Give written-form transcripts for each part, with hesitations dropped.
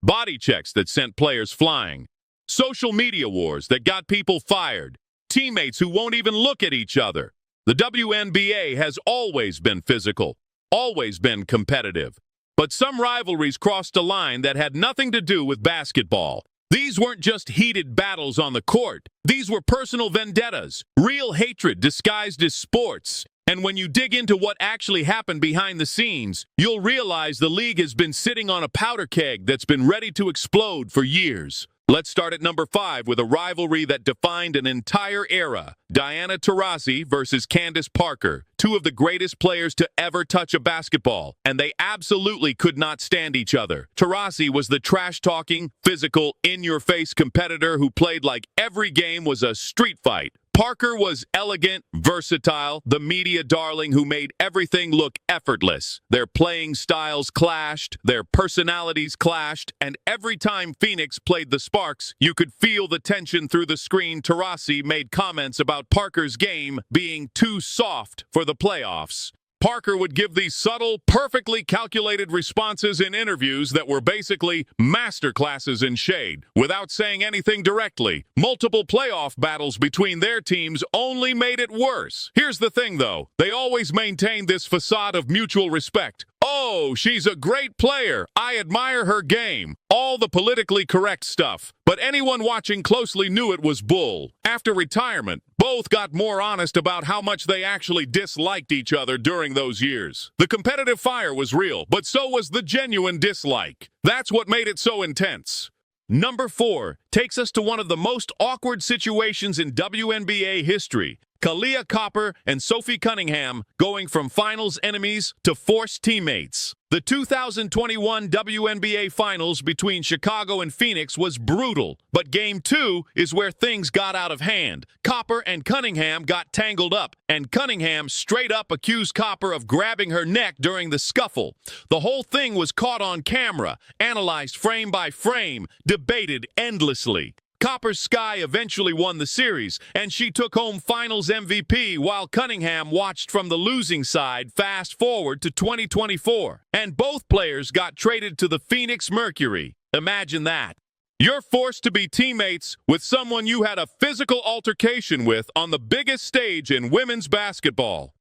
body checks that sent players flying, social media wars that got people fired, teammates who won't even look at each other. The WNBA has always been physical, always been competitive. But some rivalries crossed a line that had nothing to do with basketball. These weren't just heated battles on the court. These were personal vendettas, real hatred disguised as sports. And when you dig into what actually happened behind the scenes, you'll realize the league has been sitting on a powder keg that's been ready to explode for years. Let's start at number 5 with a rivalry that defined an entire era. Diana Taurasi versus Candace Parker, two of the greatest players to ever touch a basketball, and they absolutely could not stand each other. Taurasi was the trash-talking, physical, in-your-face competitor who played like every game was a street fight. Parker was elegant, versatile, the media darling who made everything look effortless. Their playing styles clashed, their personalities clashed, and every time Phoenix played the Sparks, you could feel the tension through the screen. Taurasi made comments about Parker's game being too soft for the playoffs. Parker would give these subtle, perfectly calculated responses in interviews that were basically masterclasses in shade, without saying anything directly. Multiple playoff battles between their teams only made it worse. Here's the thing, though. They always maintained this facade of mutual respect. Oh, she's a great player. I admire her game. All the politically correct stuff. But anyone watching closely knew it was bull. After retirement, both got more honest about how much they actually disliked each other during those years. The competitive fire was real, but so was the genuine dislike. That's what made it so intense. Number 4 takes us to one of the most awkward situations in WNBA history. Kahleah Copper and Sophie Cunningham going from finals enemies to forced teammates. The 2021 WNBA Finals between Chicago and Phoenix was brutal, but Game 2 is where things got out of hand. Copper and Cunningham got tangled up, and Cunningham straight up accused Copper of grabbing her neck during the scuffle. The whole thing was caught on camera, analyzed frame by frame, debated endlessly. Copper's Sky eventually won the series, and she took home Finals MVP while Cunningham watched from the losing side. Fast forward to 2024, and both players got traded to the Phoenix Mercury. Imagine that. You're forced to be teammates with someone you had a physical altercation with on the biggest stage in women's basketball.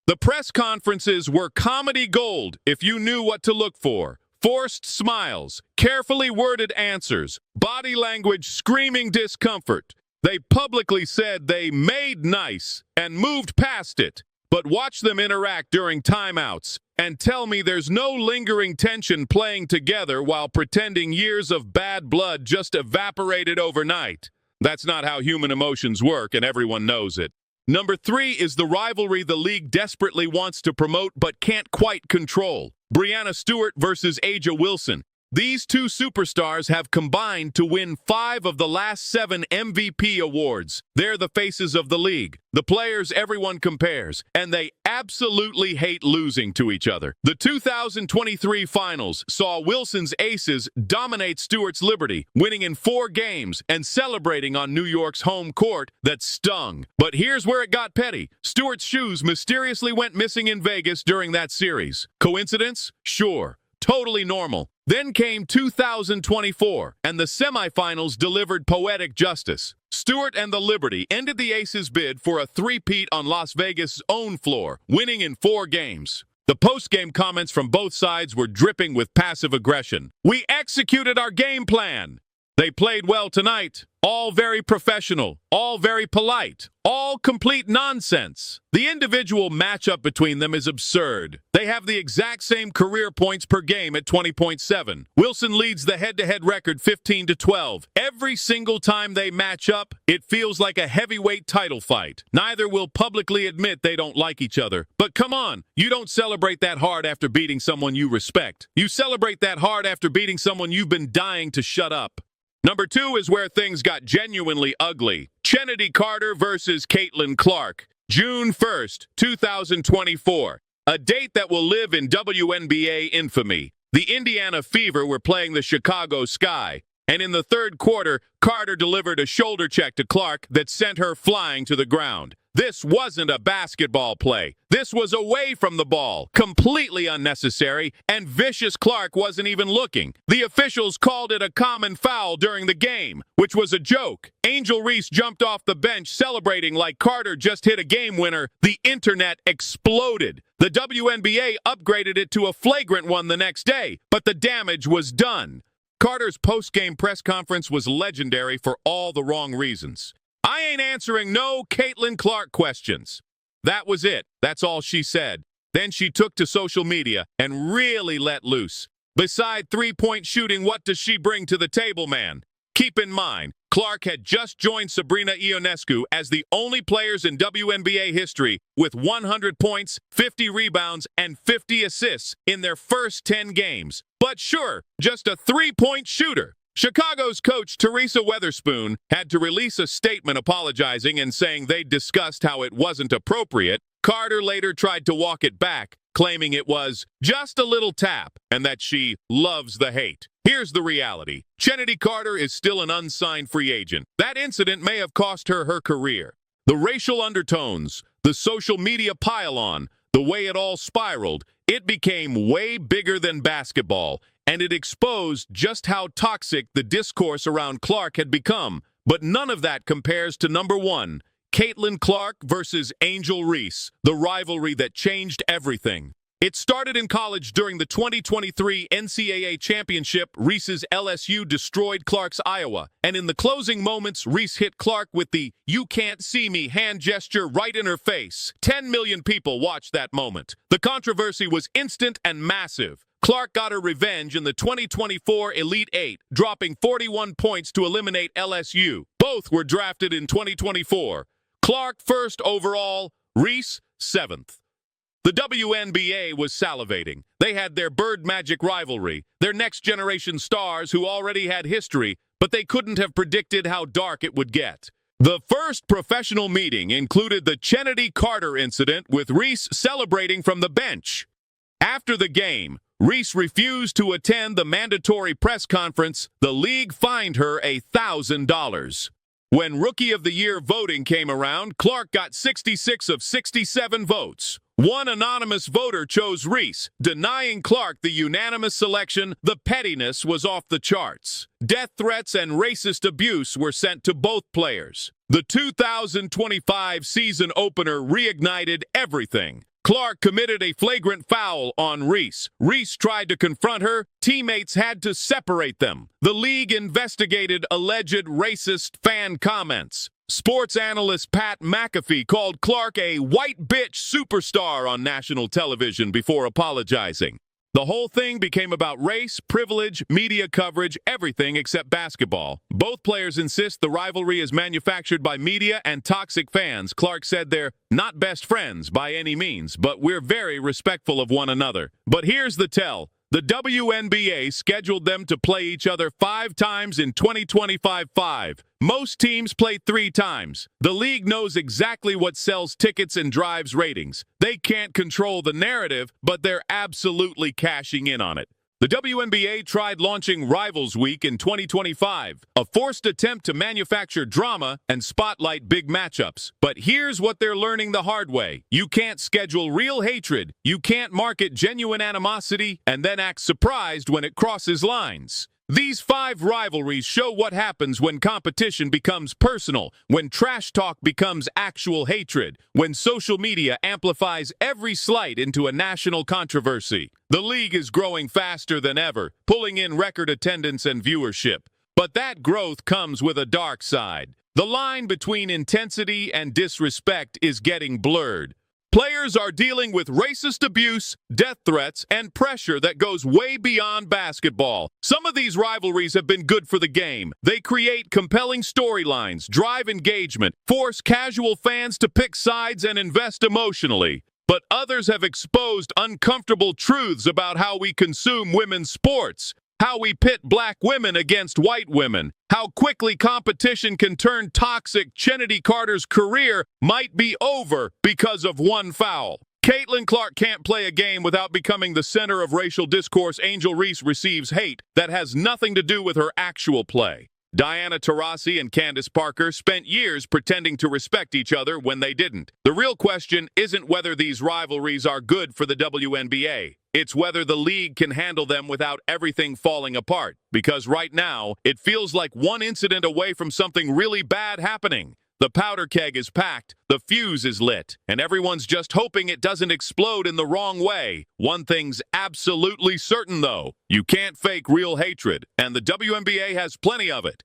The press conferences were comedy gold if you knew what to look for. Forced smiles, carefully worded answers, body language screaming discomfort. They publicly said they made nice and moved past it. But watch them interact during timeouts and tell me there's no lingering tension playing together while pretending years of bad blood just evaporated overnight. That's not how human emotions work, and everyone knows it. Number 3 is the rivalry the league desperately wants to promote but can't quite control. Breanna Stewart versus A'ja Wilson. These two superstars have combined to win 5 of the last 7 MVP awards. They're the faces of the league, the players everyone compares, and they absolutely hate losing to each other. The 2023 Finals saw Wilson's aces dominate Stewart's Liberty, winning in 4 games and celebrating on New York's home court that stung. But here's where it got petty. Stewart's shoes mysteriously went missing in Vegas during that series. Coincidence? Sure. Totally normal. Then came 2024, and the semifinals delivered poetic justice. Stewart and the Liberty ended the Aces' bid for a three-peat on Las Vegas' own floor, winning in 4 games. The post-game comments from both sides were dripping with passive aggression. "We executed our game plan. They played well tonight. All very professional, all very polite, all complete nonsense." The individual matchup between them is absurd. They have the exact same career points per game at 20.7. Wilson leads the head-to-head record 15-12. Every single time they match up, it feels like a heavyweight title fight. Neither will publicly admit they don't like each other. But come on, you don't celebrate that hard after beating someone you respect. You celebrate that hard after beating someone you've been dying to shut up. Number 2 is where things got genuinely ugly. Chennedy Carter versus Caitlin Clark. June 1st, 2024. A date that will live in WNBA infamy. The Indiana Fever were playing the Chicago Sky, and in the third quarter, Carter delivered a shoulder check to Clark that sent her flying to the ground. This wasn't a basketball play. This was away from the ball, completely unnecessary, and Vicious Clark wasn't even looking. The officials called it a common foul during the game, which was a joke. Angel Reese jumped off the bench celebrating like Carter just hit a game winner. The internet exploded. The WNBA upgraded it to a flagrant one the next day, but the damage was done. Carter's post-game press conference was legendary for all the wrong reasons. "I ain't answering no Caitlin Clark questions." That was it. That's all she said. Then she took to social media and really let loose. Beside three-point shooting, what does she bring to the table, man? Keep in mind, Clark had just joined Sabrina Ionescu as the only players in WNBA history with 100 points, 50 rebounds, and 50 assists in their first 10 games. But sure, just a three-point shooter. Chicago's coach, Teresa Weatherspoon, had to release a statement apologizing and saying they'd discussed how it wasn't appropriate. Carter later tried to walk it back, claiming it was just a little tap and that she loves the hate. Here's the reality. Chennedy Carter is still an unsigned free agent. That incident may have cost her her career. The racial undertones, the social media pile-on, the way it all spiraled, it became way bigger than basketball, and it exposed just how toxic the discourse around Clark had become. But none of that compares to number one, Caitlin Clark versus Angel Reese, the rivalry that changed everything. It started in college during the 2023 NCAA championship. Reese's LSU destroyed Clark's Iowa, and in the closing moments, Reese hit Clark with the "you can't see me" hand gesture right in her face. 10 million people watched that moment. The controversy was instant and massive. Clark got her revenge in the 2024 Elite Eight, dropping 41 points to eliminate LSU. Both were drafted in 2024. Clark first overall, Reese seventh. The WNBA was salivating. They had their Bird Magic rivalry, their next-generation stars who already had history, but they couldn't have predicted how dark it would get. The first professional meeting included the Chennedy Carter incident, with Reese celebrating from the bench. After the game, Reese refused to attend the mandatory press conference. The league fined her $1,000. When Rookie of the Year voting came around, Clark got 66 of 67 votes. One anonymous voter chose Reese, denying Clark the unanimous selection. The pettiness was off the charts. Death threats and racist abuse were sent to both players. The 2025 season opener reignited everything. Clark committed a flagrant foul on Reese. Reese tried to confront her. Teammates had to separate them. The league investigated alleged racist fan comments. Sports analyst Pat McAfee called Clark a white bitch superstar on national television before apologizing. The whole thing became about race, privilege, media coverage, everything except basketball. Both players insist the rivalry is manufactured by media and toxic fans. Clark said they're not best friends by any means, but we're very respectful of one another. But here's the tell. The WNBA scheduled them to play each other 5 times in 2025. Most teams play 3 times. The league knows exactly what sells tickets and drives ratings. They can't control the narrative, but they're absolutely cashing in on it. The WNBA tried launching Rivals Week in 2025, a forced attempt to manufacture drama and spotlight big matchups. But here's what they're learning the hard way. You can't schedule real hatred, you can't market genuine animosity, and then act surprised when it crosses lines. These 5 rivalries show what happens when competition becomes personal, when trash talk becomes actual hatred, when social media amplifies every slight into a national controversy. The league is growing faster than ever, pulling in record attendance and viewership. But that growth comes with a dark side. The line between intensity and disrespect is getting blurred. Players are dealing with racist abuse, death threats, and pressure that goes way beyond basketball. Some of these rivalries have been good for the game. They create compelling storylines, drive engagement, force casual fans to pick sides and invest emotionally. But others have exposed uncomfortable truths about how we consume women's sports, how we pit black women against white women, how quickly competition can turn toxic. Chennedy Carter's career might be over because of one foul. Caitlin Clark can't play a game without becoming the center of racial discourse. Angel Reese receives hate that has nothing to do with her actual play. Diana Taurasi and Candace Parker spent years pretending to respect each other when they didn't. The real question isn't whether these rivalries are good for the WNBA. It's whether the league can handle them without everything falling apart. Because right now, it feels like one incident away from something really bad happening. The powder keg is packed, the fuse is lit, and everyone's just hoping it doesn't explode in the wrong way. One thing's absolutely certain, though. You can't fake real hatred, and the WNBA has plenty of it.